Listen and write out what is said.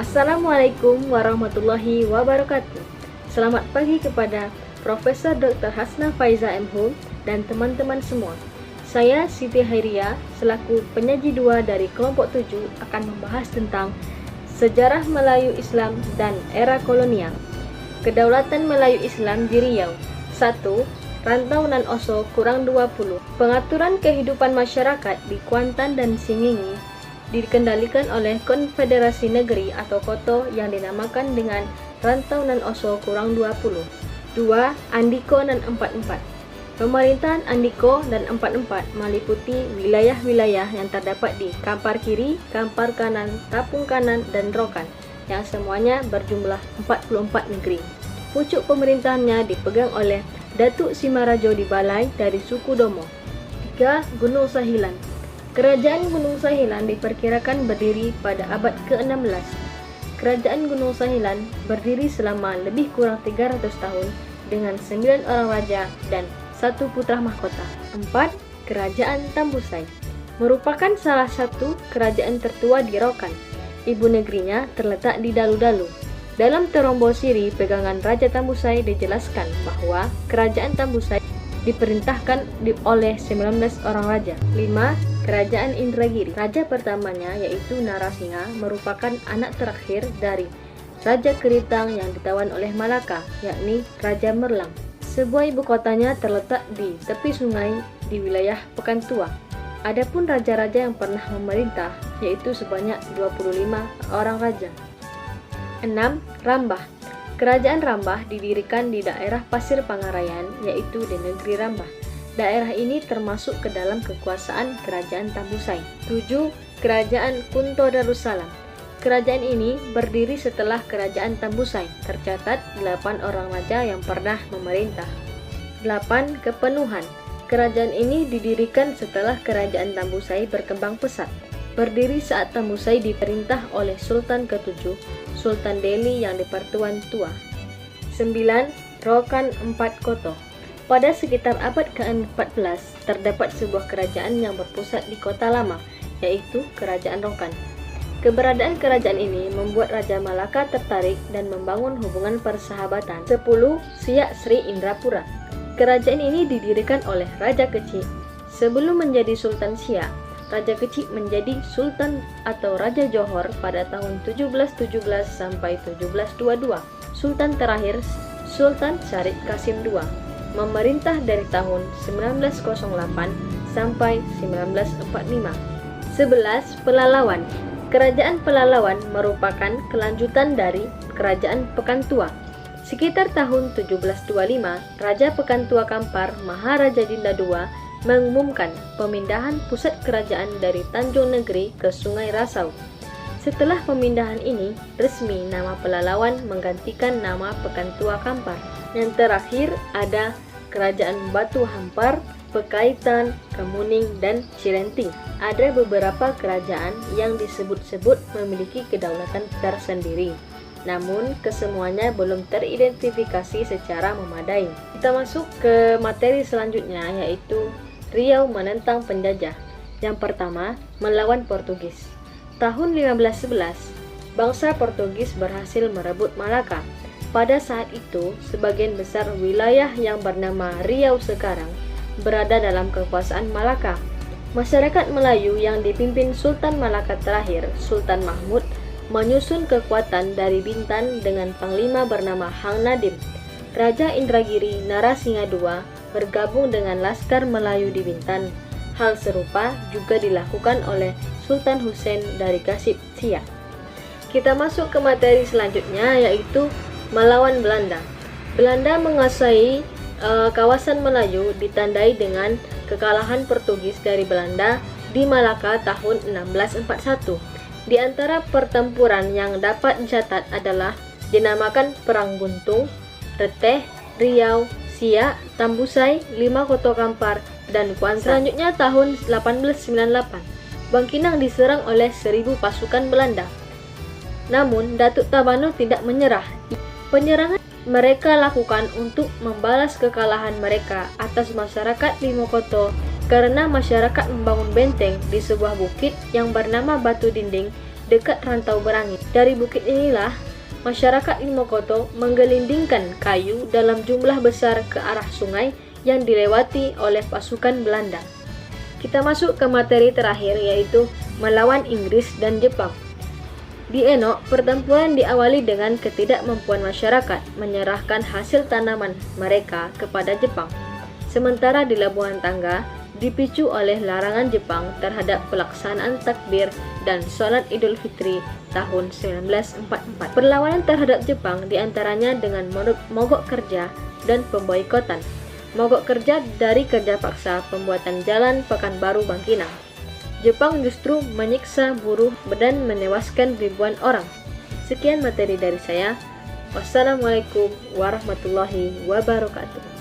Assalamualaikum warahmatullahi wabarakatuh. Selamat pagi kepada Profesor Dr. Hasna Faiza MHum dan teman-teman semua. Saya Siti Hairia selaku penyaji 2 dari kelompok 7 akan membahas tentang sejarah Melayu Islam dan era kolonial. Kedaulatan Melayu Islam di Riau. 1. Rantau nan Oso kurang 20. Pengaturan kehidupan masyarakat di Kuantan dan Singingi dikendalikan oleh Konfederasi Negeri atau Koto yang dinamakan dengan Rantau nan Oso kurang 20. 2. Andiko nan 44. Pemerintahan Andiko dan 44 meliputi wilayah-wilayah yang terdapat di Kampar Kiri, Kampar Kanan, Tapung Kanan, dan Rokan yang semuanya berjumlah 44 negeri. Pucuk pemerintahannya dipegang oleh Datuk Simarajo di Balai dari suku Domo. 3. Gunung Sahilan. Kerajaan Gunung Sahilan diperkirakan berdiri pada abad ke-16. Kerajaan Gunung Sahilan berdiri selama lebih kurang 300 tahun dengan 9 orang raja dan 1 putra mahkota. 4. Kerajaan Tambusai merupakan salah satu kerajaan tertua di Rokan. Ibu negerinya terletak di Dalu-Dalu. Dalam Terombo Siri pegangan Raja Tambusai dijelaskan bahwa kerajaan Tambusai diperintahkan oleh 19 orang raja. 5. Kerajaan Indragiri. Raja pertamanya yaitu Narasingha merupakan anak terakhir dari Raja Keritang yang ditawan oleh Malaka, yakni Raja Merlang. Sebuah ibu kotanya terletak di tepi sungai di wilayah Pekantua. Adapun raja-raja yang pernah memerintah yaitu sebanyak 25 orang raja. 6. Rambah. Kerajaan Rambah didirikan di daerah Pasir Pangarayan yaitu di negeri Rambah. Daerah ini termasuk ke dalam kekuasaan Kerajaan Tambusai. 7. Kerajaan Kunto Darussalam. Kerajaan ini berdiri setelah Kerajaan Tambusai. Tercatat 8 orang raja yang pernah memerintah. 8. Kepenuhan. Kerajaan ini didirikan setelah Kerajaan Tambusai berkembang pesat. Berdiri saat Tambusai diperintah oleh Sultan ke-7, Sultan Delhi yang dipertuan tua. 9. Rokan 4 Koto. Pada sekitar abad ke-14 terdapat sebuah kerajaan yang berpusat di kota lama, yaitu Kerajaan Rokan. Keberadaan kerajaan ini membuat Raja Malaka tertarik dan membangun hubungan persahabatan. 10. Siak Sri Indrapura. Kerajaan ini didirikan oleh Raja Kecik. Sebelum menjadi Sultan Siak, Raja Kecik menjadi Sultan atau Raja Johor pada tahun 1717 sampai 1722. Sultan terakhir Sultan Syarif Qasim II memerintah dari tahun 1908 sampai 1945. 11. Pelalawan. Kerajaan Pelalawan merupakan kelanjutan dari Kerajaan Pekantua. Sekitar tahun 1725, Raja Pekantua Kampar Maharaja Dinda II mengumumkan pemindahan pusat kerajaan dari Tanjung Negeri ke Sungai Rasau. Setelah pemindahan ini, resmi nama Pelalawan menggantikan nama Pekantua Kampar. Yang terakhir ada Kerajaan Batu Hampar, Pekaitan, Kemuning, dan Cirenting. Ada beberapa kerajaan yang disebut-sebut memiliki kedaulatan tersendiri. Namun, kesemuanya belum teridentifikasi secara memadai. Kita masuk ke materi selanjutnya yaitu Riau menentang penjajah. Yang pertama, melawan Portugis. Tahun 1511, bangsa Portugis berhasil merebut Malaka. Pada saat itu, sebagian besar wilayah yang bernama Riau sekarang berada dalam kekuasaan Malaka. Masyarakat Melayu yang dipimpin Sultan Malaka terakhir, Sultan Mahmud, menyusun kekuatan dari Bintan dengan panglima bernama Hang Nadim. Raja Indragiri Narasingha II bergabung dengan Laskar Melayu di Bintan. Hal serupa juga dilakukan oleh Sultan Hussein dari Kasip Siak. Kita masuk ke materi selanjutnya yaitu melawan Belanda. Belanda menguasai kawasan Melayu ditandai dengan kekalahan Portugis dari Belanda di Malaka tahun 1641. Di antara pertempuran yang dapat dicatat adalah dinamakan Perang Guntung, Reteh, Riau, Siak, Tambusai, 5 Koto Kampar, dan Kuantan. Selanjutnya tahun 1898, Bangkinang diserang oleh 1000 pasukan Belanda. Namun Datuk Tabano tidak menyerah. Penyerangan mereka lakukan untuk membalas kekalahan mereka atas masyarakat Limokoto karena masyarakat membangun benteng di sebuah bukit yang bernama Batu Dinding dekat rantau berangin. Dari bukit inilah, masyarakat Limokoto menggelindingkan kayu dalam jumlah besar ke arah sungai yang dilewati oleh pasukan Belanda. Kita masuk ke materi terakhir, yaitu melawan Inggris dan Jepang. Di Enok, pertempuran diawali dengan ketidakmampuan masyarakat menyerahkan hasil tanaman mereka kepada Jepang. Sementara di Labuhan Tangga, dipicu oleh larangan Jepang terhadap pelaksanaan takbir dan sholat Idul Fitri tahun 1944. Perlawanan terhadap Jepang diantaranya dengan mogok kerja dan pemboikotan. Mogok kerja dari kerja paksa pembuatan jalan Pekanbaru Bangkinang. Jepang justru menyiksa buruh dan menewaskan ribuan orang. Sekian materi dari saya. Wassalamualaikum warahmatullahi wabarakatuh.